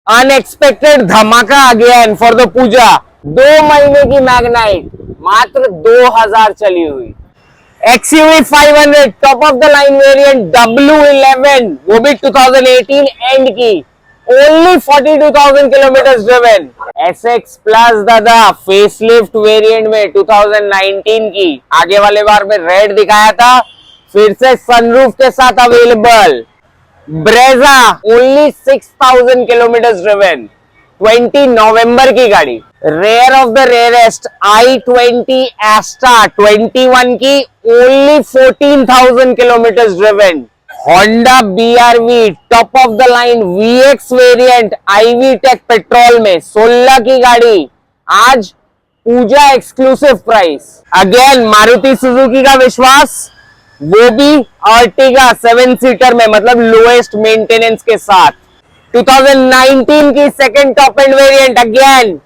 Unexpected धमाका आ गया for the पूजा। 2 महीने की मैग्नाइट मात्र 2000 चली हुई। XUV 500 top of the line variant W11, वो भी 2018 एंड की, only 42,000 kilometre driven. SX plus दादा फेसलिफ्ट वेरिएंट में 2019 की, आगे वाले बार में रेड दिखाया था, फिर से सनरूफ के साथ available. Brezza only 6,000 kilometre driven, 20 नवंबर की गाड़ी। Rare of the rarest i20 Asta 21 की, only 14,000 kilometre driven. Honda BRV top of the line VX variant IV tech petrol में 16 की गाड़ी, आज Puja exclusive price. Again Maruti Suzuki का विश्वास, वो भी अर्टिगा 7 सीटर में, मतलब लोएस्ट मेंटेनेंस के साथ। 2019 की second top end variant, again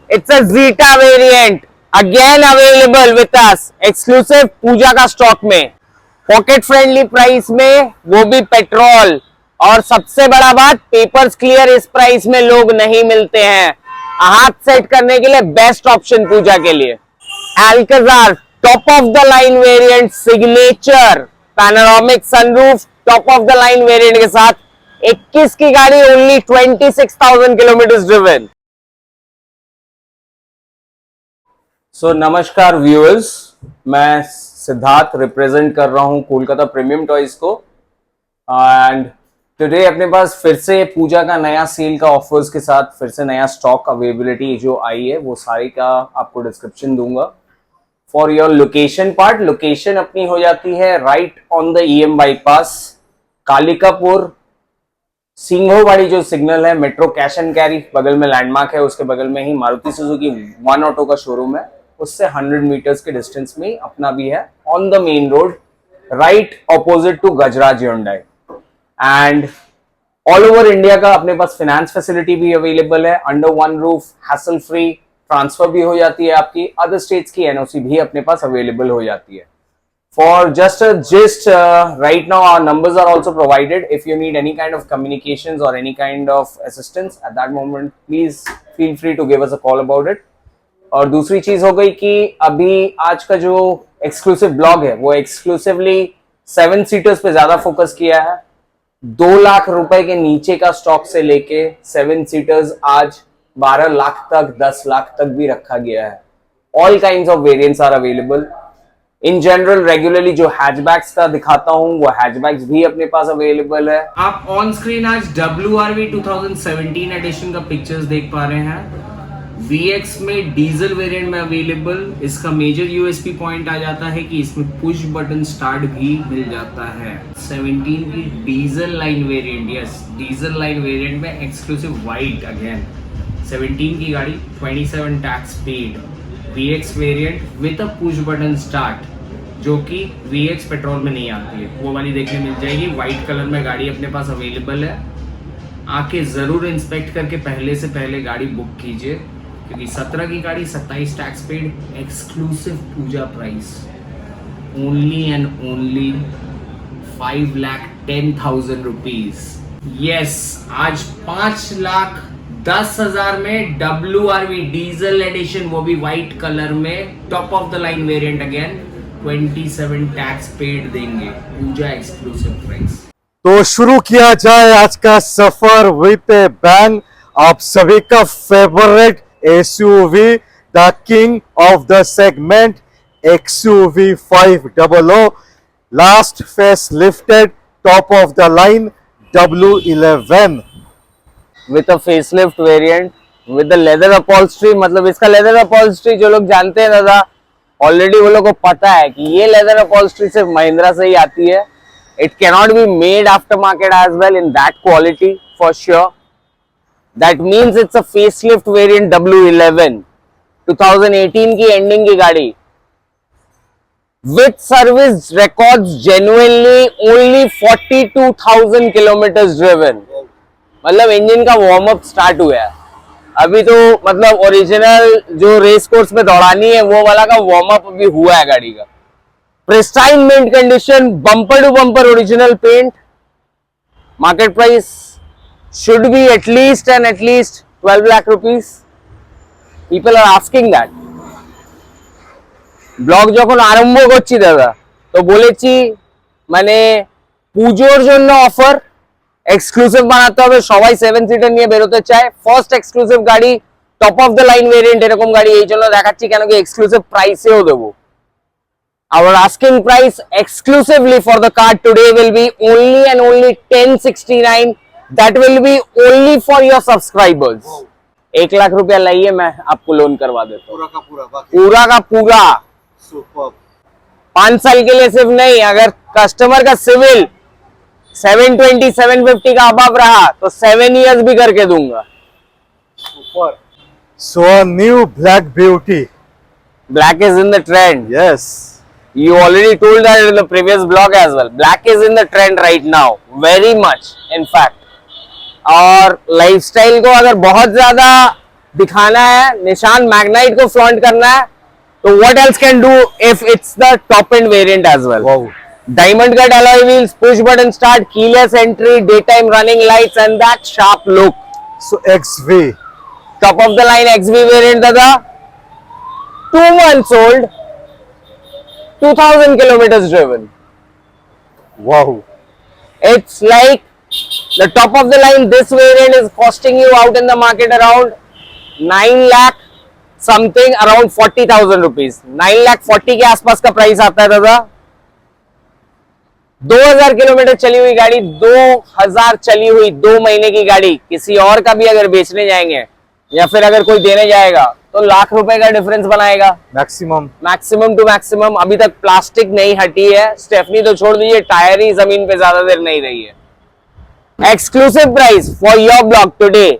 it's a Zeta variant, again available with us, exclusive Puja का स्टॉक में, पॉकेट फ्रेंडली प्राइस में, वो भी पेट्रोल। और सबसे बड़ा बात, पेपर्स क्लियर इस प्राइस में लोग नहीं मिलते हैं। हाथ सेट करने के लिए बेस्ट ऑप्शन पूजा के लिए। Alcazar top of the line variant signature panoramic sunroof top of the line variant के साथ, 21 की गाड़ी, ओनली 26,000 किलोमीटर ड्रिवन। सो नमस्कार व्यूअर्स, मैं सिद्धार्थ रिप्रेजेंट कर रहा हूं कोलकाता प्रीमियम टॉयज को। एंड टुडे अपने पास फिर से पूजा का नया सेल का ऑफर्स के साथ फिर से नया स्टॉक अवेलेबिलिटी जो आई है, वो सारी का आपको डिस्क्रिप्शन दूंगा। For your location part, location अपनी हो जाती है right on the EM bypass, Kalikapur Singhowari जो सिग्नल है, मेट्रो कैश एंड कैरी बगल में लैंडमार्क है, उसके बगल में ही मारुति सुजुकी वन ऑटो का शोरूम है, उससे 100 मीटर्स के डिस्टेंस में अपना भी है, on the main road, right opposite to Gajraj Hyundai. And all over India का अपने पास फाइनेंस फैसिलिटी भी अवेलेबल है, under one roof, hassle free transfer भी हो जाती है आपकी, अदर स्टेट्स की NOC भी अपने पास अवेलेबल हो जाती है। For just a gist, right now our numbers are also provided. If you need any kind of communications or any kind of assistance at that moment, please feel free to give us a call about it. और दूसरी चीज हो गई कि अभी आज का जो एक्सक्लूसिव ब्लॉग है वो एक्सक्लूसिवली 7 सीटर्स पे ज्यादा फोकस किया है। 2 लाख रुपए के नीचे का स्टॉक से लेके 7 सीटर्स आज 12 लाख तक, 10 लाख तक भी रखा गया है। All kinds of variants are available. In general regularly जो हैचबैक्स का दिखाता हूं वो हैचबैक्स भी अपने पास अवेलेबल है। आप ऑन स्क्रीन आज WRV 2017 एडिशन का पिक्चर्स देख पा रहे हैं। VX में डीजल वेरिएंट में अवेलेबल। इसका मेजर USP पॉइंट आ जाता है कि इसमें पुश बटन स्टार्ट भी मिल जाता है। 17 की diesel line variant, yes diesel line variant में एक्सक्लूसिव वाइट, अगेन 17 की गाड़ी, 27 tax speed, VX variant with a push button start, जो कि VX पेट्रोल में नहीं आती है, वो वाली देखने मिल जाएगी। व्हाइट कलर में गाड़ी अपने पास अवेलेबल है। आके जरूर इंस्पेक्ट करके पहले से पहले गाड़ी बुक कीजिए, क्योंकि 17 की गाड़ी 27 tax paid, exclusive Pooja price, only and only 5,10,000 rupees. Yes, आज 5,10,000 में WRV डीजल एडिशन, वो भी व्हाइट कलर में, top of the line variant, again 27 tax paid देंगे, पूजा एक्सक्लूसिव प्राइस। तो शुरू किया जाए आज का सफर विद ए बैंग। आप सभी का favourite SUV, the king of the segment, XUV 500, last face lifted top of the line W11 with a facelift variant with leather upholstery. मतलब इसका लेदर अपॉल्स्ट्री जो लोग जानते हैं दादा, ऑलरेडी वो लोग को पता है कि ये लेदर अपॉल्स्ट्री सिर्फ महिंद्रा से ही आती है। It cannot be made after market as well in that quality for sure. That means it's a facelift variant W11, 2018 की एंडिंग की गाड़ी, with service records genuinely, only 42,000 kilometre driven. मतलब इंजन का वार्म अप स्टार्ट हुआ है अभी, तो मतलब ओरिजिनल जो रेस कोर्स में दौड़ानी है वो वाला का वार्म अप अभी हुआ है गाड़ी का। Pristine maintain condition, bumper to bumper original paint. Market price should be at least 12 lakh rupees. People are asking that. Blog যখন আরম্ভ করছি দাদা, তো বলেছি মানে পুজোর জন্য অফার, এক্সক্লুসিভ বানাতে হবে, সবাই 7 সিটার নিয়ে বেরোতে চায়, ফার্স্ট এক্সক্লুসিভ গাড়ি, top of the line variant এরকম গাড়ি এই জন্য দেখাচ্ছি কেন কি এক্সক্লুসিভ প্রাইসেও দেবো। Our asking price exclusively for the car today will be only and only 1069. That will be only for your subscribers. 1 lakh रुपया लाइए, मैं आपको लोन करवा देता हूँ पूरा का पूरा बाकी पूरा का पूरा। सुपर 5 साल के लिए सिर्फ नहीं, अगर कस्टमर का सिविल 720 750 का अबव रहा तो 7 years भी करके दूंगा। Super so a new black beauty. Black is in the trend. Yes. You already told that in the previous blog as well. Black is in the trend right now, very much in fact. और lifestyle को अगर बहुत ज्यादा दिखाना है, निशान Magnite को flaunt करना है, तो what else can do if it's the top end variant as well? Wow. Diamond cut alloy wheels, push button start, keyless entry, daytime running lights, and that sharp look. So XV. Top of the line XV variant dada, 2 months old, 2000 kilometers driven. Wow. It's like the top of the line, this variant is costing you out in the market around 9 lakh something, around 40,000 rupees. 9 lakh 40 के आसपास का price आता है दादा। 2000 kilometre चली हुई गाड़ी, 2000 चली हुई 2 महीने की गाड़ी किसी और का भी अगर बेचने जाएंगे या फिर अगर कोई देने जाएगा तो लाख रुपए का डिफरेंस बनाएगा मैक्सिमम टू मैक्सिमम। अभी तक प्लास्टिक नहीं हटी है, स्टेफनी तो छोड़ दीजिए, टायर ही जमीन पे ज्यादा देर नहीं रही है। Exclusive price for your blog today,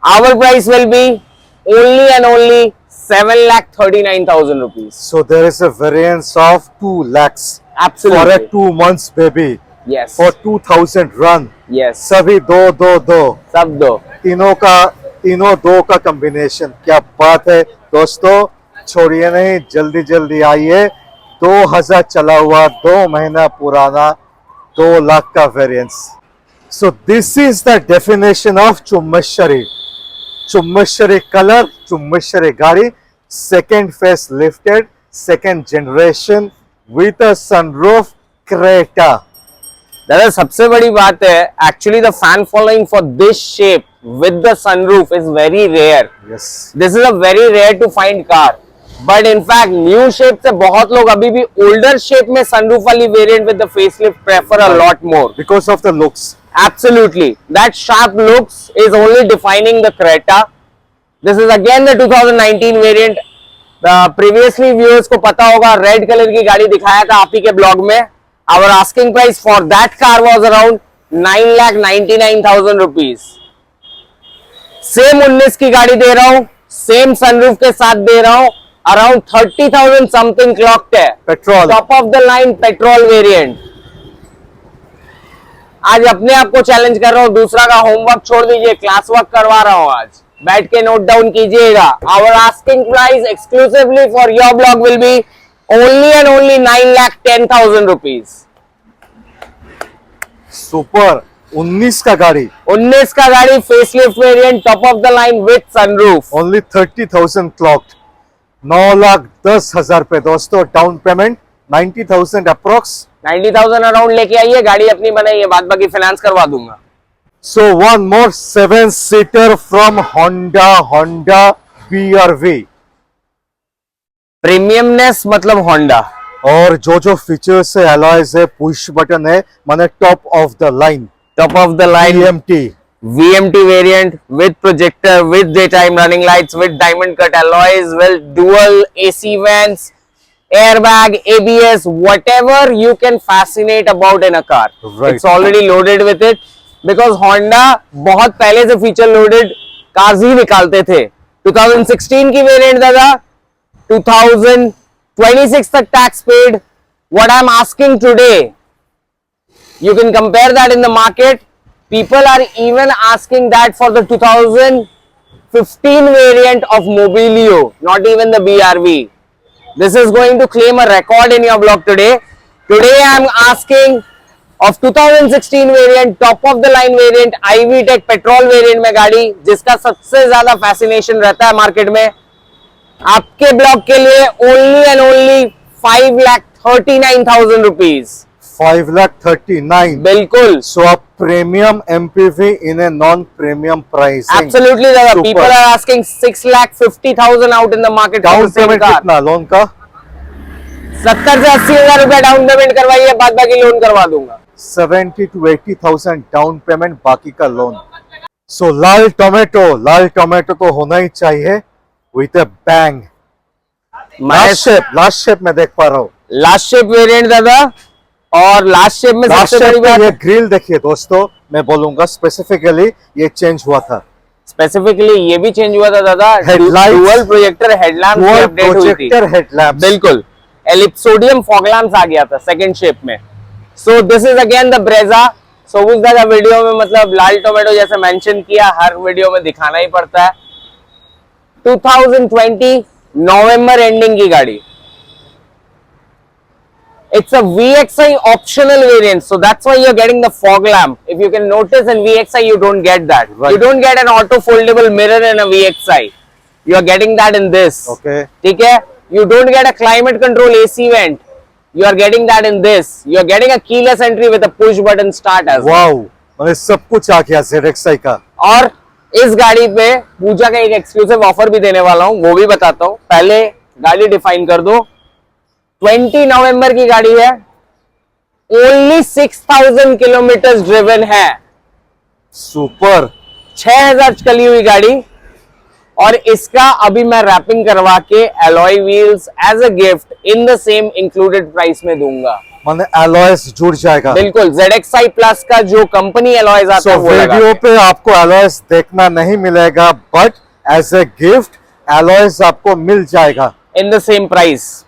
our price will be only and only 7,39,000 rupees. So there is a variance of 2 lakhs. Absolutely. For a 2 months baby. Yes. For 2000 run. Yes. सभी दो सब दो। तीनों दो का कॉम्बिनेशन, क्या बात है दोस्तों। छोड़िए नहीं, जल्दी जल्दी आइए। 2000 चला हुआ, 2 महीना पुराना, 2 लाख का variance. So this is the definition of Chumbeshwari. Chumbeshwari colour, Chumbeshwari गाड़ी, second face lifted, second generation with a sunroof Creta. दादा सबसे बड़ी बात है, actually the fan following for this shape with the sunroof is very rare. Yes, this is a very rare to find car, but in fact new shape से बहुत लोग अभी भी ओल्डर शेप में सनरूफ वाली variant with the facelift prefer a lot more because of the looks. Absolutely, that sharp looks is only defining the Creta. This is again the 2019 variant. The previously viewers को पता होगा, red colour की गाड़ी दिखाया था आप ही के blog में। Our asking price for that car was around 9,99,000 rupees. Same 19 की गाड़ी दे रहा हूँ, सेम सनरूफ के साथ दे रहा हूँ, अराउंड 30,000 समथिंग क्लॉक्ड है, petrol, top of the line petrol variant. आज अपने आप को चैलेंज कर रहा हूँ, दूसरा का होमवर्क छोड़ दीजिए, क्लास वर्क करवा रहा हूँ, आज बैठ के नोट डाउन कीजिएगा। Our asking price exclusively for your blog will be only and only 9,10,000 rupees. Super. 19 का गाड़ी, 19 का गाड़ी, facelift variant, top of the line with sunroof, only 30,000 clocked, 9,10,000 पे दोस्तों। डाउन पेमेंट 90,000 अप्रोक्स, 90,000 अराउंड लेके आइए, गाड़ी अपनी बनाइए, बाद बाकी फाइनेंस करवा दूंगा। So one more seven seater from Honda BRV। Premiumness मतलब होंडा, और जो फीचर्स है, अलॉयज है, पुश बटन है, माने top of the line, top of the line VMT variant with projector, with daytime running lights, with diamond cut alloys, with dual AC vents, airbag, ABS, whatever you can fascinate about in a car. Right. It's already loaded with it because Honda बहुत पहले से feature loaded cars ही निकालते थे। 2016 की variant दादा, 2026 तक tax paid. What I'm asking today, you can compare that in the market. People are even asking that for the 2015 variant of Mobilio, not even the BRV. This is going to claim a record in your blog today. Today I am asking of 2016 variant, top of the line variant, IV tech petrol variant में गाड़ी, जिसका सबसे ज्यादा fascination रहता है market में, आपके block के लिए ओनली एंड ओनली 5,39,000 रुपीज। 5,39,000 बिल्कुल। So a premium MPV in a non-premium pricing. Absolutely, दादा। Super. People are asking 6,50,000 out in the market for down the same payment car। कितना लोन का? 70 से 80,000 रुपया डाउन पेमेंट करवाइए, बाद बाकी लोन करवा दूंगा। 70 to 80,000 डाउन पेमेंट, बाकी का लोन। सो लाल टोमेटो तो होना ही चाहिए with a bang. Last shape में देख पा रहा हूँ। लास्ट शेप वेरिएंट दादा, और लास्ट शेप में लास्ट सबसे बड़ी शेप में बात, ये ग्रिल देखिए दोस्तों, मैं बोलूंगा स्पेसिफिकली ये चेंज हुआ था। स्पेसिफिकली ये भी चेंज हुआ था दादा। Headlights, डुअल प्रोजेक्टर हेडलैम्प की अपडेट हुई थी। प्रोजेक्टर हेडलैम्प, बिल्कुल। एलिप्सोडियम फॉग लैम्प्स आ गया था सेकंड शेप में। So this is again the Brezza. So उस दादा वीडियो में मतलब लाल टोमेटो जैसे मेंशन किया, हर वीडियो में दिखाना ही पड़ता है। 2020 नवंबर एंडिंग की गाड़ी। It's a VXI optional variant, so that's why you're getting the fog lamp. If you can notice in VXI, you don't get that. Right. You don't get an auto foldable mirror in a VXI. You're getting that in this. Okay. ठीक है? You don't get a climate control AC vent. You are getting that in this. You're getting a keyless entry with a push button start as well. Wow, मतलब सब कुछ आ गया ZXi का। और इस गाड़ी पे पूजा का एक एक्सक्लूसिव ऑफर भी देने वाला हूँ, वो भी बताता हूँ। पहले गाड़ी डिफाइन कर दो। 20 नवंबर की गाड़ी है, ओनली 6,000 किलोमीटर ड्रिवन है, सुपर। 6,000 चली हुई गाड़ी, और इसका अभी मैं रैपिंग करवा के alloy wheels as a gift in the same included price में दूंगा। माने एलॉयस जुड़ जाएगा। बिल्कुल, ZXi प्लस का जो कंपनी एलॉयज आता है वो वीडियो पे आपको एलॉयस देखना नहीं मिलेगा, but as a gift alloys आपको मिल जाएगा इन द सेम प्राइस।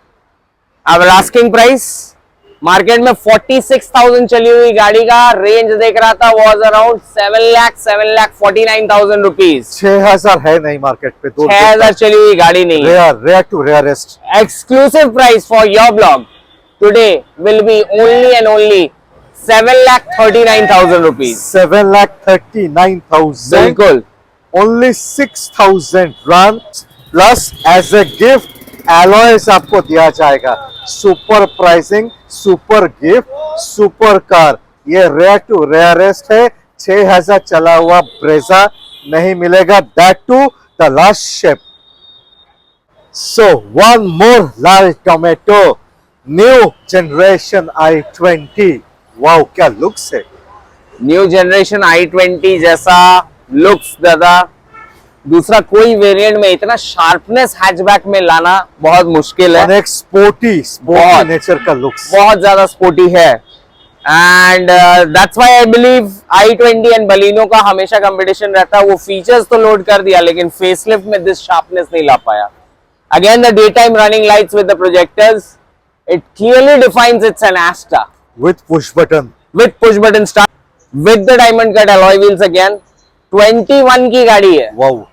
अब आस्किंग प्राइस मार्केट में 46,000 चली हुई गाड़ी का रेंज देख रहा था, वॉज अराउंड 7,49,000 रुपीज। 6,000 है नहीं मार्केट पे, 6,000 चली हुई गाड़ी नहीं है। Rare to rarest. Exclusive price for your blog today will be only and only 7,39,000 rupees. 7,39,000। बिल्कुल। Only 6,000 run plus as a gift alloys आपको दिया जाएगा। Super pricing, super gift, super car. ये रेयर टू रेयरेस्ट है। 6,000 चला हुआ Brezza नहीं मिलेगा, that too the last shape. So one more लाल tomato, new generation i20। Wow, क्या लुक्स है। न्यू जनरेशन i20 जैसा लुक्स दादा दूसरा कोई वेरिएंट में इतना शार्पनेस हैचबैक में लाना बहुत मुश्किल है। एक स्पोर्टी नेचर का लुक्स, बहुत ज्यादा स्पोर्टी है। And that's why I believe i20 and Baleno का हमेशा कंपटीशन रहता है। वो फीचर्स तो लोड कर दिया, लेकिन फेसलिफ्ट में दिस शार्पनेस नहीं ला पाया। Again the day time running lights with the projectors, it clearly defines it's an एस्टा with push button, start with the diamond cut alloy wheels. Again 21 की गाड़ी है, वाओ।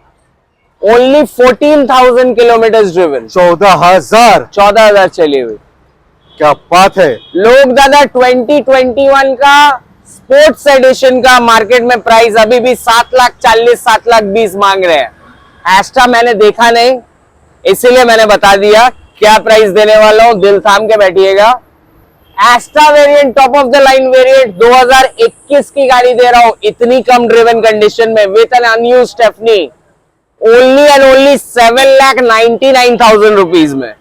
ओनली 14,000 किलोमीटर ड्रिवन, 14,000 चली हुई। क्या बात है। लोग दादा 2021 का स्पोर्ट्स एडिशन का मार्केट में प्राइस अभी भी 7,40,000 7,20,000 मांग रहे हैं। एस्टा मैंने देखा नहीं, इसीलिए मैंने बता दिया क्या प्राइस देने वाला हूं, दिल थाम के बैठिएगा। Asta variant, top of the line variant, 2021 की गाड़ी दे रहा हूं इतनी कम ड्रिवन कंडीशन में with an unused stepney, only and only 7,99,000 rupees में।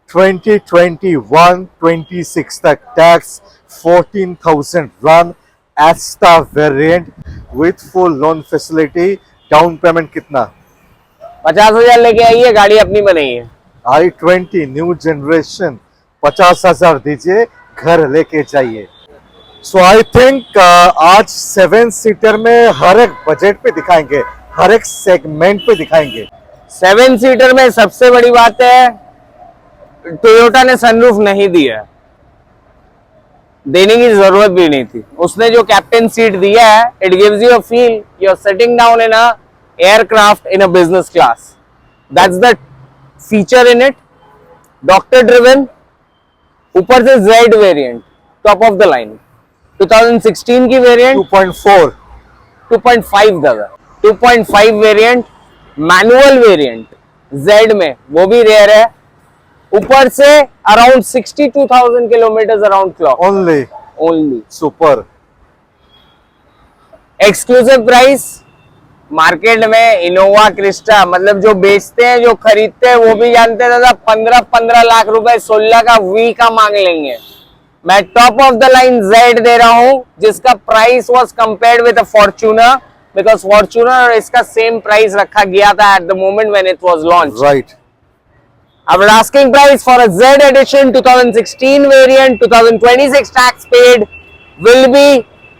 2021-26 तक tax 14,000 run, Asta variant with full loan facility. Down payment कितना? 50,000 लेके आइए, गाड़ी अपनी बनाई है। i20 न्यू जनरेशन, 50,000 दीजिए, घर लेके जाइए। सो आई थिंक आज 7 सीटर में हर एक बजट पे दिखाएंगे, हर एक सेगमेंट पे दिखाएंगे। 7 सीटर में सबसे बड़ी बात है टोयोटा ने सनरूफ नहीं दिया, देने की जरूरत भी नहीं थी। उसने जो कैप्टन सीट दिया है, it gives you a feel you are sitting down in a aircraft in a business class. That's the feature in it. Doctor driven, ऊपर से Z variant, top of the line, 2016 की variant 2.4 2.5 दादा, 2.5 variant, manual variant Z में, वो भी rare है। ऊपर से around 62,000 kilometre around clock only super. Exclusive price market में इनोवा क्रिस्टा, मतलब जो बेचते हैं जो खरीदते हैं वो भी जानते हैं दादा, 15 लाख रुपए 16 का वी का मांग लेंगे। मैं top of the line Z दे रहा हूं जिसका price was compared with Fortuner, because Fortuner इसका सेम प्राइस रखा गया था at the moment when it was launch. Right. Our asking price for a Z edition 2016 variant 2026 tax paid will be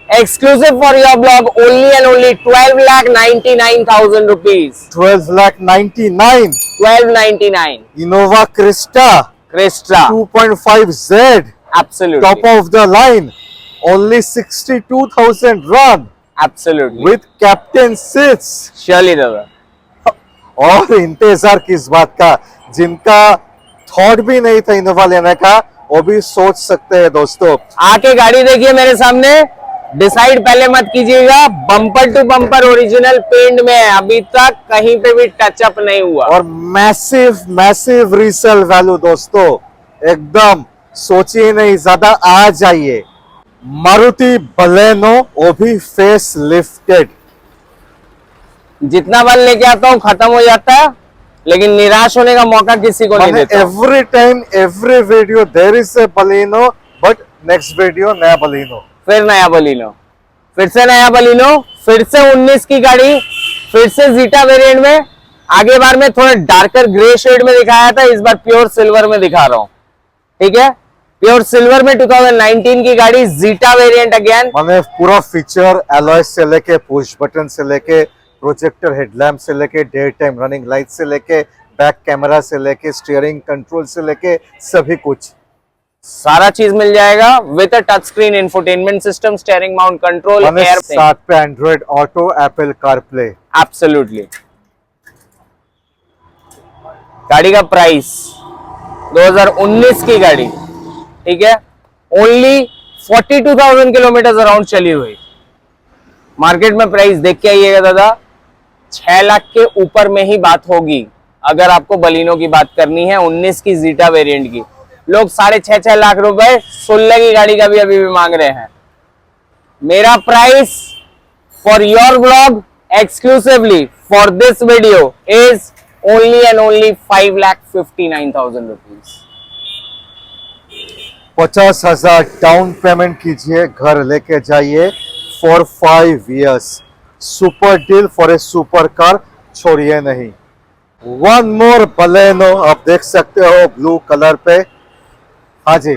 exclusive for your blog only and only 12,99,000 rupees. 12,99,000 1299 Innova Crista Crista 2.5Z absolutely top of the line, only 62,000 run absolutely with captain seats। surely दादा। और इंतजार किस बात का, जिनका thought भी नहीं था इनोवा लेने का वो भी सोच सकते हैं दोस्तों। आके गाड़ी देखिए मेरे सामने, डिसाइड पहले मत कीजिएगा। Bumper to bumper original paint में है, अभी तक कहीं पे भी टचअप नहीं हुआ। और मैसिव रीसेल वैल्यू दोस्तों, एकदम सोचिए नहीं, ज्यादा आ जाइए। मारुति बलेनो, वो भी फेस लिफ्टेड। जितना बार लेके आता हूँ खत्म हो जाता है, लेकिन निराश होने का मौका किसी को नहीं देता। Every time every video there is a Baleno, but next video नया बलेनो, फिर नया बलिनो, फिर से नया बलिनो, फिर से 19 की गाड़ी, फिर से जीटा वेरिएंट में। आगे बार में थोड़ा डार्कर ग्रे शेड में दिखाया था, इस बार प्योर सिल्वर में दिखा रहा हूँ। ठीक है, प्योर सिल्वर में 2019 की गाड़ी, जीटा वेरिएंट अगेन। मैंने पूरा फीचर एलॉय से लेके, पुश बटन से लेके, प्रोजेक्टर हेडलैम्प से लेके, डे टाइम रनिंग लाइट से लेके, बैक कैमरा से लेके, स्टीयरिंग कंट्रोल से लेके, सभी कुछ सारा चीज मिल जाएगा with a touch screen infotainment system, steering mount control, air, साथ पे Android auto, Apple CarPlay. Absolutely. गाड़ी का प्राइस 2019 की गाड़ी, ठीक है, ओनली 42,000 किलोमीटर अराउंड चली हुई। मार्केट में प्राइस देख के आइएगा दादा, 6 लाख के ऊपर में ही बात होगी। अगर आपको बलिनो की बात करनी है 19 की जीटा वेरिएंट की, लोग 6.5 लाख रुपए 16 की गाड़ी का भी अभी भी मांग रहे हैं। मेरा price for your blog exclusively for this video is only and only 5,59,000 rupees. 50,000 down payment कीजिए, घर लेके जाइए for 5 years। Super deal for a super car, छोड़िए नहीं। वन मोर बलेनो आप देख सकते हो ब्लू कलर पे। हाँ जी,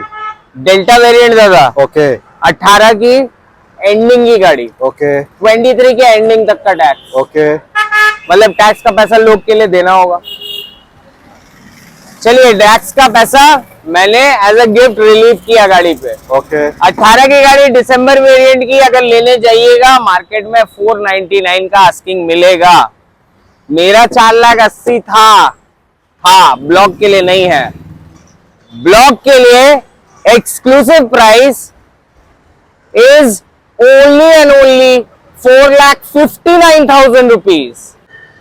डेल्टा वेरिएंट दादा, ओके 18 की एंडिंग की गाड़ी, ओके 23 के एंडिंग तक का टैक्स, ओके। मतलब टैक्स का पैसा लोग के लिए देना होगा। चलिए, टैक्स का पैसा मैंने एज अ गिफ्ट रिलीव किया गाड़ी पे। ओके 18 की गाड़ी डिसंबर वेरिएंट की अगर लेने जाइएगा मार्केट में 499 का आस्किंग मिलेगा। मेरा 4,80,000 था, ब्लॉक के लिए नहीं है। ब्लॉक के लिए exclusive price is only and only 4,59,000 rupees.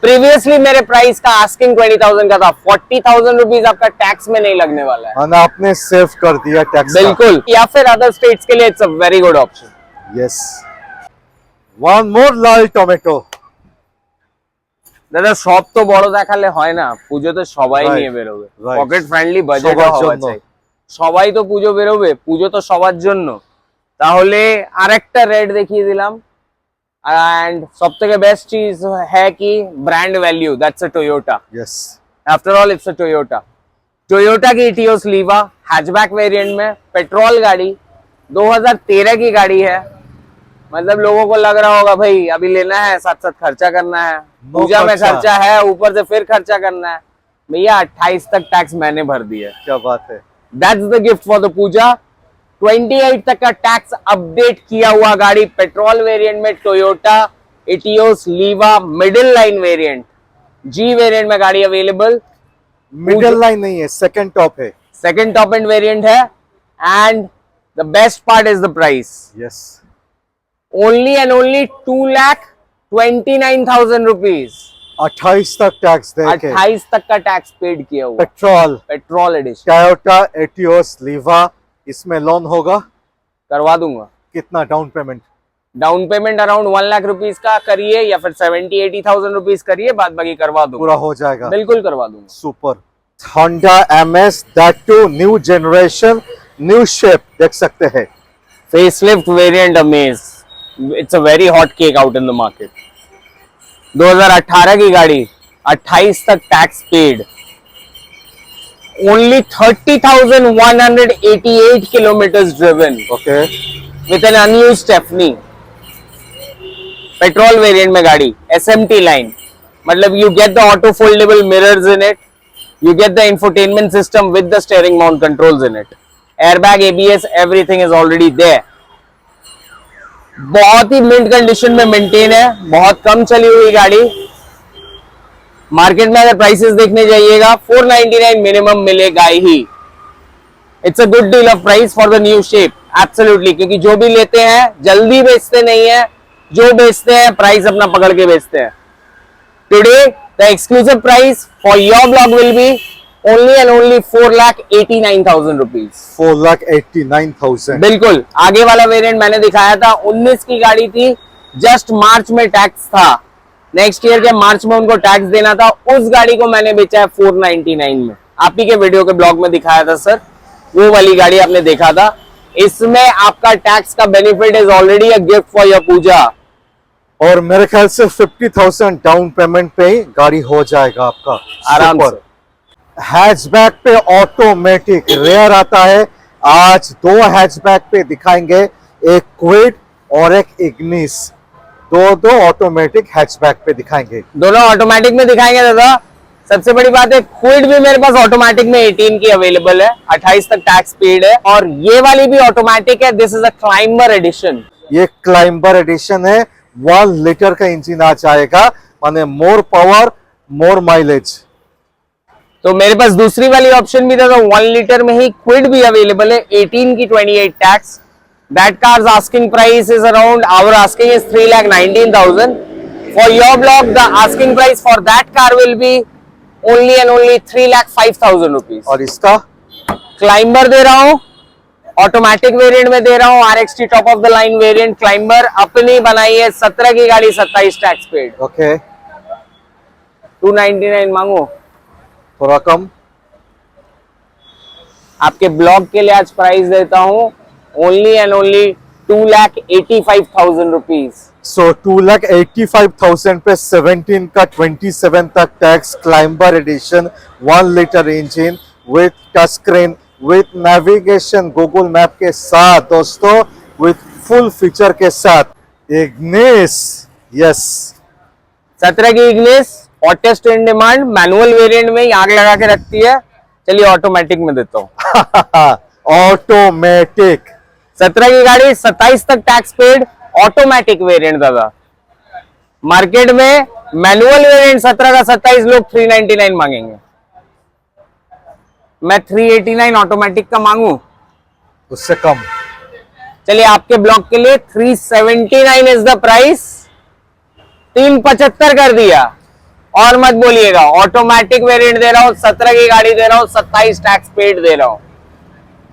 Previously मेरे प्राइस का आस्किंग 20,000 का था, 40,000 रुपीज आपका टैक्स में नहीं लगने वाला है। मैंने आपने सेव कर दिया टैक्स। बिल्कुल, या फिर अदर स्टेट्स के लिए it's a very good option. Yes. One more लाल टोमेटो। দাদা সব তো বড় দেখালে হয় না, পুজো তো সবাই Right, নিয়ে বেরোবে, right. পকেট ফ্রেন্ডলি বাজেট সবার হওয়া জন্য। চাই। সবাই তো পুজো বেরোবে, পুজো তো সবার জন্য। তাহলে আরেকটা রেট দেখিয়ে দিলাম। एंड सब থেকে बेस्ट चीज है कि brand value, that's a Toyota. Yes, after all it's a Toyota. Toyota की इटियोस लीवा हैचबैक वेरिएंट में, पेट्रोल गाड़ी, 2013 की गाड़ी है। मतलब लोगों को लग रहा होगा भाई अभी लेना है साथ साथ खर्चा करना है, पूजा में खर्चा है, ऊपर से फिर खर्चा करना है। भैया 28 तक टैक्स मैंने भर दिया। क्या बात है। That's the gift for the Puja. 28 तक का टैक्स अपडेट किया हुआ गाड़ी, पेट्रोल वेरिएंट में Toyota Etios Liva, middle line variant, G variant में गाड़ी अवेलेबल। मिडिल लाइन नहीं है, सेकंड टॉप है। सेकंड टॉप एंड वेरिएंट है। And The best part is the price. Yes. Only and only 2,29,000 rupees. 28 तक tax देके 28 तक का टैक्स पेड किया हुआ, पेट्रोल एडिशन टोयोटा एटियोस लीवा, इसमें लोन होगा? करवा दूंगा। कितना down payment? Down payment around 1 lakh rupees का करिए या फिर 70-80,000 रुपीस करिए, बाद बाकी करवा दूंगा। पूरा हो जाएगा? बिल्कुल करवा दूंगा। Super. Honda MS, that too new generation, new shape देख सकते हैं। Facelift variant Amaze, it's a very hot cake out in the market. 2018 की गाड़ी, 28 तक tax paid, only 30,188 kilometres driven okay. With an unused stepney. Petrol variant में गाड़ी, SMT line, मतलब you get the auto foldable mirrors in it, you get the infotainment system with the steering mount controls in it, airbag, ABS, everything is already there। बहुत ही mint condition में maintain है, बहुत कम चली हुई गाड़ी। Market में अगर प्राइसेस देखने जाइएगा 499 मिनिमम मिलेगा ही। It's a good deal of price for the new shape, absolutely, क्योंकि जो भी लेते हैं जल्दी बेचते नहीं है, जो बेचते हैं प्राइस अपना पकड़ के बेचते हैं। Today the exclusive price for your blog will be only and only 4,89,000 rupees। 4,89,000। बिल्कुल। आगे वाला वेरिएंट मैंने दिखाया था, 19 की गाड़ी थी, जस्ट मार्च में टैक्स था, नेक्स्ट ईयर के मार्च में उनको टैक्स देना था, उस गाड़ी को मैंने बेचा है 499 में। आप ही के वीडियो के ब्लॉग में दिखाया था सर, वो वाली गाड़ी आपने देखा था। इसमें आपका टैक्स का benefit is already a gift for your Puja. और मेरे ख्याल से 50,000 डाउन पेमेंट पे ही गाड़ी हो जाएगा आपका आराम से। हैचबैक पे ऑटोमेटिक रेयर आता है, आज दो हैचबैक पे दिखाएंगे, एक क्विड और एक इग्निस, दो ऑटोमेटिक हैचबैक पे दिखाएंगे। दोनों ऑटोमेटिक में दिखाएंगे दादा। सबसे बड़ी बात है, क्विड भी मेरे पास ऑटोमेटिक में 18 की अवेलेबल है, 28 तक टैक्स पेड है, और ये वाली भी ऑटोमेटिक है। This is a Climber edition. ये क्लाइंबर एडिशन है, 1 लीटर का इंजन आ जाएगा, माने मोर पावर मोर माइलेज। तो मेरे पास दूसरी वाली ऑप्शन भी था, तो 1 लीटर में ही क्विड भी अवेलेबल है, 18 की 28 tax. That car's asking price is around, our asking is 3,19,000। For your blog the asking price for that car will be only and only 3,05,000 rupees. और इसका क्लाइंबर दे रहा हूं, ऑटोमेटिक वेरिएंट में दे रहा हूं, RXT top of the line variant. Climber अपनी बनाई है, 17 की गाड़ी, 27 टैक्स पेड। ओके। 299 मांगो, थोड़ा कम। आपके ब्लॉग के लिए आज प्राइस देता हूं only and only 2,85,000 rupees. So 2,85,000 पे 17 का 27 तक tax, Climber edition, 1 litre engine with touch screen, with navigation, Google map के साथ दोस्तों, विथ फुल फीचर के साथ। इग्निस, यस, 17 की Ignis, hottest in demand, manual variant में ही आग लगा के रखती है। चलिए ऑटोमेटिक में देता हूं। ऑटोमेटिक 17 की गाड़ी, 27 तक टैक्स पेड, ऑटोमेटिक वेरिएंट दादा। मार्केट में मैनुअल वेरिएंट 17 का 27 लोग 399 मांगेंगे, मैं 389 ऑटोमेटिक का मांगू? उससे कम। चलिए आपके ब्लॉक के लिए 379 इज द प्राइस, 375 कर दिया। और मत बोलिएगा, ऑटोमेटिक वेरिएंट दे रहा हूं, 17 की गाड़ी दे रहा हूं, 27 टैक्स पेड दे रहा हूं।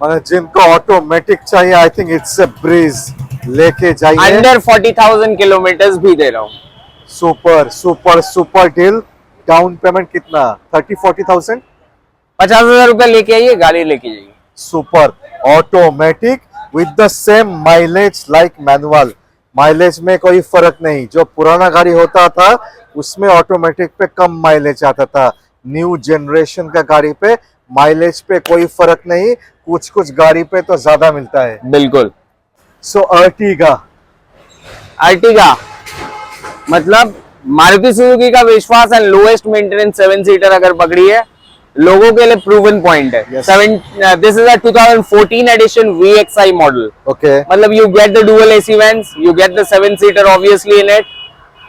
मैंने जिनको ऑटोमेटिक चाहिए, I think it's a breeze, लेके जाइए। अंडर 40,000 किलोमीटर भी दे रहा हूं। Super super super deal. Down payment कितना? 30-40,000। 50,000 रुपए लेके आइए, गाड़ी लेके जाइए। Super automatic with the same mileage like manual. Mileage में कोई फर्क नहीं, जो पुराना गाड़ी होता था उसमें ऑटोमेटिक पे कम माइलेज आता था, न्यू जनरेशन का गाड़ी पे माइलेज पे कोई फर्क नहीं, कुछ कुछ गाड़ी पे तो ज्यादा मिलता है। बिल्कुल। सो अर्टिगा मतलब मारुति सुजुकी का विश्वास एंड लोएस्ट मेंटेनेंस 7 सीटर अगर पकड़ी है, लोगों के लिए प्रूवन पॉइंट है। Yes. This is a 2014 edition VXI model. Okay. मतलब you get the dual AC vents, you get the 7 seater obviously in it.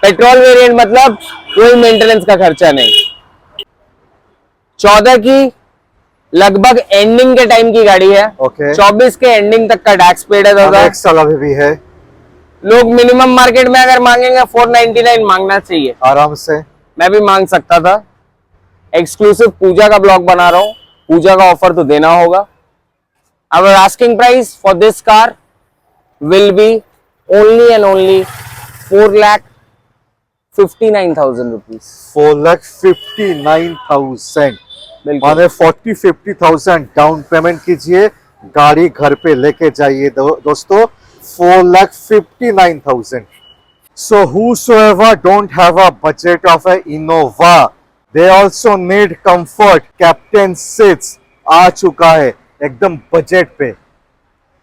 Petrol variant, मतलब कोई मेंटेनेंस का खर्चा नहीं। 14 की लगभग एंडिंग के टाइम की गाड़ी है। ओके। 24 के एंडिंग तक का टैक्स पेड है दादा। एक साल अभी भी है। लोग मिनिमम मार्केट में अगर मांगेंगे 499 मांगना चाहिए, आराम से। मैं भी मांग सकता था। एक्सक्लूसिव पूजा का ब्लॉग बना रहा हूँ, पूजा का ऑफर तो देना होगा। Our asking price for this car will be only and only 4,59,000 rupees। 4,59,000। बिल्कुल। माने 40-50,000 डाउन पेमेंट कीजिए, गाड़ी घर पे लेके जाइए दोस्तों। 4,59,000। So whosoever don't have a budget of a Innova, they also need comfort। Captain seats आ चुका है एकदम बजट पे,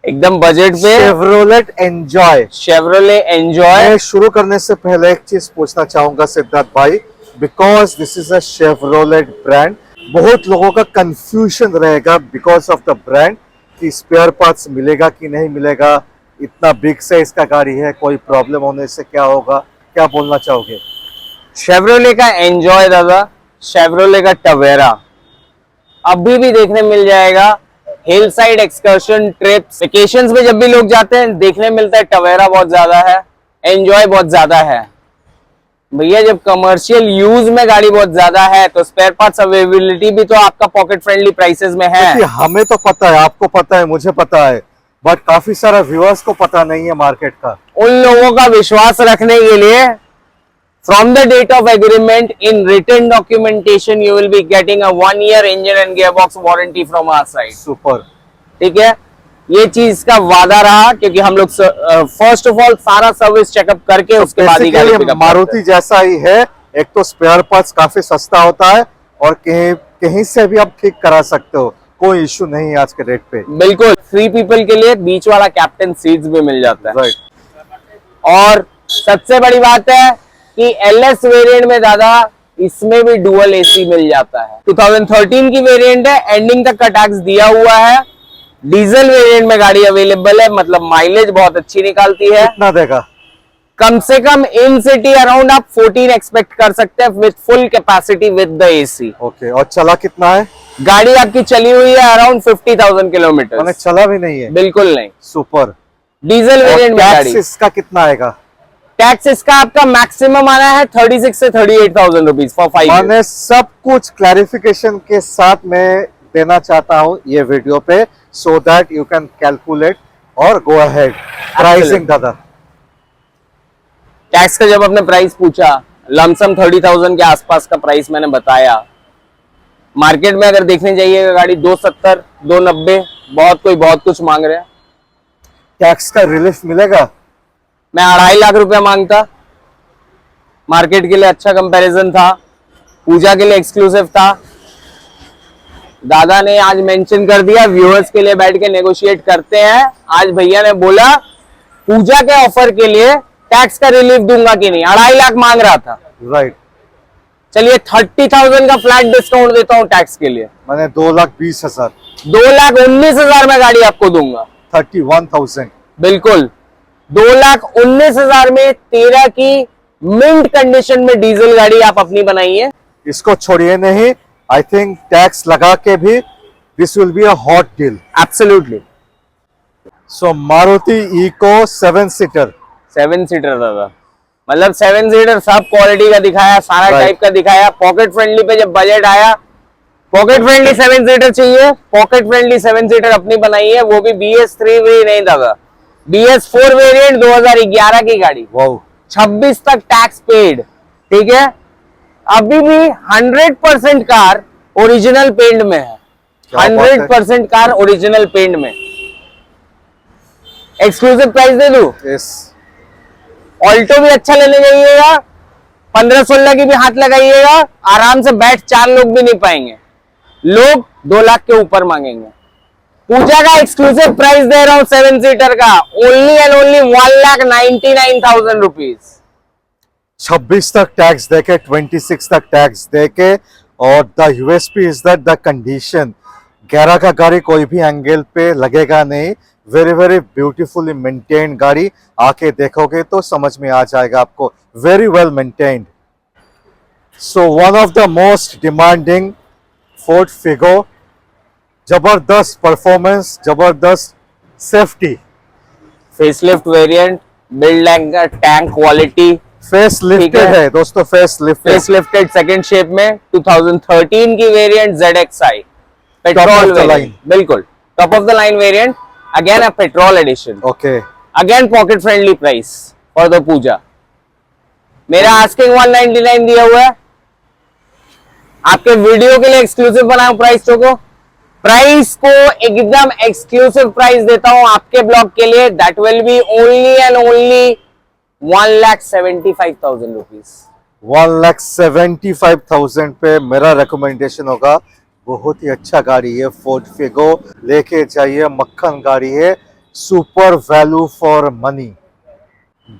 एकदम बजट पे। Chevrolet Enjoy. Chevrolet Enjoy. मैं शुरू करने से पहले एक चीज पूछना चाहूंगा सिद्धार्थ भाई, because this is a Chevrolet brand. बहुत लोगों का कंफ्यूजन रहेगा बिकॉज ऑफ द ब्रांड कि स्पेयर पार्ट्स मिलेगा कि नहीं मिलेगा, इतना बिग साइज का गाड़ी है, कोई प्रॉब्लम होने से क्या होगा, क्या बोलना चाहोगे? शेवरोले का एंजॉय दादा, शेवरोले का टवेरा अभी भी देखने मिल जाएगा। Hill side excursion trips vacations में जब भी लोग जाते हैं देखने मिलता है टवेरा बहुत ज्यादा है, एंजॉय बहुत ज्यादा है। भैया जब कमर्शियल यूज में गाड़ी बहुत ज्यादा है तो स्पेयर पार्ट्स अवेलेबिलिटी भी तो आपका पॉकेट फ्रेंडली प्राइसेस में है। देखिए, हमें तो पता है, आपको पता है, मुझे पता है, बट काफी सारा व्यूअर्स को पता नहीं है मार्केट का। उन लोगों का विश्वास रखने के लिए from the date of agreement in written documentation you will be getting a 1-year engine and gearbox warranty from our side। Super. ठीक है, ये चीज का वादा रहा क्योंकि हम लोग फर्स्ट ऑफ ऑल सारा सर्विस चेकअप करके उसके बाद ही गाड़ी पिकअप। मारुति जैसा ही है, एक तो स्पेयर पार्ट्स काफी सस्ता होता है और कहीं से भी आप ठीक करा सकते हो, कोई इश्यू नहीं है आज के डेट पे। बिल्कुल, 3 पीपल के लिए बीच वाला कैप्टन सीट्स भी मिल जाता है। राइट। और सबसे बड़ी बात है कि एलएस वेरिएंट में दादा इसमें भी डुअल एसी मिल जाता है। 2013 की वेरिएंट है, एंडिंग तक का टैक्स दिया हुआ है। डीजल वेरिएंट में गाड़ी अवेलेबल है, मतलब माइलेज बहुत अच्छी निकालती है। कितना देगा? कम से कम इन सिटी अराउंड आप 14 एक्सपेक्ट कर सकते हैं with full capacity with the AC. Okay. और चला कितना है? गाड़ी आपकी चली हुई है अराउंड 50,000 किलोमीटर। मैंने चला भी नहीं है। बिल्कुल नहीं। सुपर। डीजल वेरिएंट में गाड़ी। इसका कितना आएगा? टैक्स इसका आपका मैक्सिमम आना है 36 से 38,000 रुपीज फॉर 5 years। मैंने सब कुछ क्लैरिफिकेशन के साथ मैं देना चाहता हूँ ये वीडियो पे, so that you can calculate और गो अहेड। प्राइसिंग दादा, टैक्स का जब आपने प्राइस पूछा, लमसम 30,000 के आसपास का प्राइस मैंने बताया। मार्केट में अगर देखने जाइएगा गाड़ी 270, 290, कोई बहुत कुछ मांग रहे हैं। टैक्स का रिलीफ मिलेगा? मैं 2.5 लाख रुपया मांगता, मार्केट के लिए अच्छा कंपैरिजन था, पूजा के लिए एक्सक्लूसिव था। दादा ने आज मेंशन कर दिया, व्यूअर्स के लिए बैठ के नेगोशिएट करते हैं। आज भैया ने बोला पूजा के ऑफर के लिए टैक्स का रिलीफ दूंगा कि नहीं, 2.5 लाख मांग रहा था। राइट। चलिए 30,000 का फ्लैट डिस्काउंट देता हूँ टैक्स के लिए। मैंने 2,20,000, 2,19,000 में गाड़ी आपको दूंगा। 31,000। बिल्कुल, 2,19,000 में 13 की मिंट कंडीशन में डीजल गाड़ी आप अपनी बनाइए। इसको छोड़िए नहीं, आई थिंक टैक्स लगा के भी this will be a hot deal. Absolutely. So Maruti Eeco 7 seater. 7 seater दादा, मतलब 7 सीटर सब क्वालिटी का दिखाया, सारा Right. टाइप का दिखाया। पॉकेट फ्रेंडली पे जब बजट आया, पॉकेट फ्रेंडली 7 सीटर चाहिए, पॉकेट फ्रेंडली 7 सीटर अपनी बनाई है, वो भी BS3 भी नहीं दादा, BS4 वेरिएंट 2011 की गाड़ी। वाओ। 26 तक टैक्स पेड। ठीक है, अभी भी 100% कार ओरिजिनल पेंट में है। क्या बात है। 100% कार ओरिजिनल पेंट में। एक्सक्लूसिव प्राइस दे दूं? यस। ऑल्टो भी अच्छा लेने जाइएगा, 15-16 की भी हाथ लगाइएगा, आराम से बैठ 4 लोग भी नहीं पाएंगे, लोग 2 लाख के ऊपर मांगेंगे। पूजा का एक्सक्लूसिव प्राइस दे रहा हूं 7 सीटर का, ओनली एंड ओनली 1,99,000 रुपीज। 26 तक टैक्स देके, 26 तक टैक्स देके, और the USP is that the condition. 11 का गाड़ी कोई भी एंगल पे लगेगा नहीं, वेरी वेरी ब्यूटीफुली मेंटेन्ड गाड़ी। आके देखोगे तो समझ में आ जाएगा आपको, very well maintained. So one of the most demanding Ford Figo जबरदस्त परफॉर्मेंस, जबरदस्त safety, facelift variant, build tank quality, face lifted है दोस्तों, face lifted, face lifted second shape में 2013 की वेरिएंट ZXi पेट्रोल वेरिएंट, बिल्कुल top of the line variant, again a petrol edition, okay. Again pocket friendly price for the Puja. मेरा asking 199 दिया हुआ है, आपके वीडियो के लिए एक्सक्लूसिव बनाऊं प्राइस को, प्राइस को एकदम एक्सक्लूसिव प्राइस देता हूं आपके ब्लॉग के लिए, that will be only and only 1,75,000 rupees. 1,75,000 पे मेरा रिकमेंडेशन होगा। बहुत ही अच्छा गाड़ी है, फोर्ड फिगो लेके जाइए, मक्खन गाड़ी है, super value for money.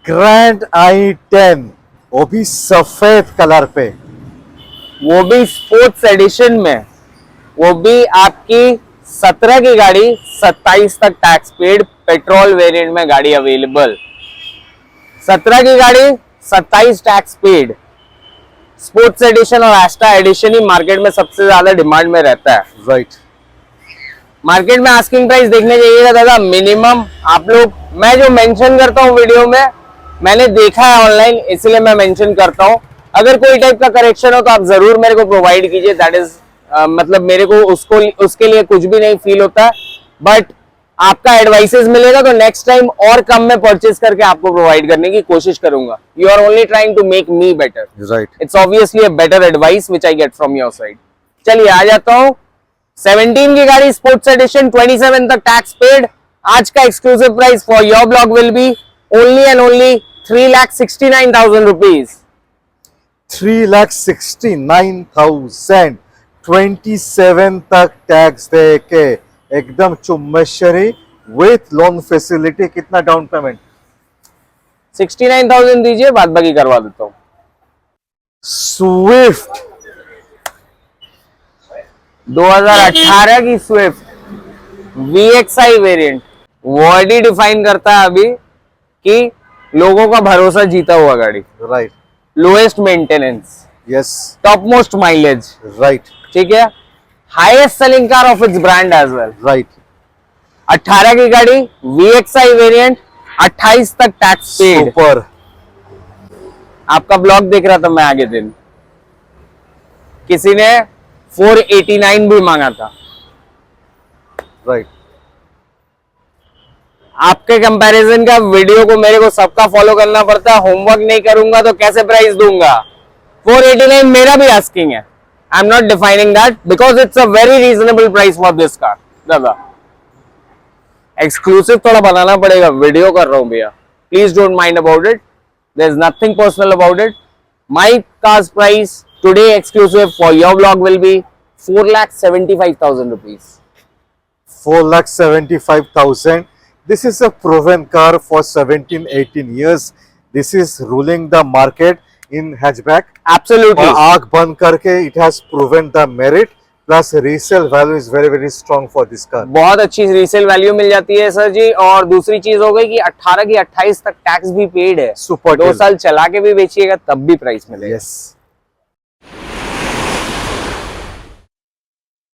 Grand i10, वो भी सफेद कलर पे, वो भी स्पोर्ट्स एडिशन में, वो भी आपकी 17 की गाड़ी, 27 तक टैक्स पेड, पेट्रोल वेरिएंट में गाड़ी अवेलेबल। 17 की गाड़ी, 27 टैक्स पेड, स्पोर्ट्स एडिशन और एस्टा एडिशन ही मार्केट में सबसे ज्यादा डिमांड में रहता है। राइट। मार्केट में आस्किंग प्राइस देखने जाइएगा दादा, मिनिमम आप लोग, मैं जो मेंशन करता हूँ वीडियो में, मैंने देखा है ऑनलाइन, इसलिए मैं मेंशन करता हूँ। अगर कोई टाइप का करेक्शन हो तो आप जरूर मेरे को प्रोवाइड कीजिए, दैट इज मतलब मेरे को उसके लिए कुछ भी नहीं फील होता है, बट आपका एडवाइसेस मिलेगा तो नेक्स्ट टाइम और कम में परचेज करके आपको प्रोवाइड करने की कोशिश करूंगा। You are only trying to make me better, right. It's obviously a better advice which I get from your side. चलिए आ जाता हूँ, 17 की गाड़ी स्पोर्ट्स एडिशन, 27 तक टैक्स पेड। आज का exclusive price for your blog will be only and only 3,69,000 rupees. 3,69,000, 27 तक टैक्स दे के एकदम चुम्बेश्वरी विथ लोन फैसिलिटी। कितना डाउन पेमेंट? 69,000 दीजिए, बाद बाकी करवा देता हूँ। स्विफ्ट 2018 की स्विफ्ट VXi वेरिएंट, वर्ड ही डिफाइन करता है अभी कि लोगों का भरोसा जीता हुआ गाड़ी, right. Lowest maintenance, yes, top most mileage, right, ठीक है, highest selling car of its brand as well. Right. 18 की गाड़ी VXi वेरिएंट, 28 तक टैक्स पेड। सुपर। आपका ब्लॉग देख रहा था मैं आगे दिन, किसी ने 489 भी मांगा था, राइट। आपके कंपैरिजन का वीडियो को मेरे को सबका फॉलो करना पड़ता है, होमवर्क नहीं करूंगा तो कैसे प्राइस दूंगा। 489 मेरा भी आस्किंग है, I am not defining that because it's a very reasonable price for this car. दादा एक्सक्लूसिव थोड़ा बनाना पड़ेगा, वीडियो कर रहा हूं भैया, please don't mind about it, there is nothing personal about it. My car's price today exclusive for your blog will be 4,75,000 rupees. 4,75,000. This is a proven car for 17-18 years. This is ruling the market in hatchback. Absolutely, और आंख बंद करके it has proven the merit. Plus resale value is very very strong for this car. बहुत अच्छी resale value मिल जाती है sir जी। और दूसरी चीज हो गई कि 18 की 28 तक टैक्स भी पेड है, Super 2 deal. साल चला के भी बेचिएगा तब भी प्राइस मिलेगा। Yes.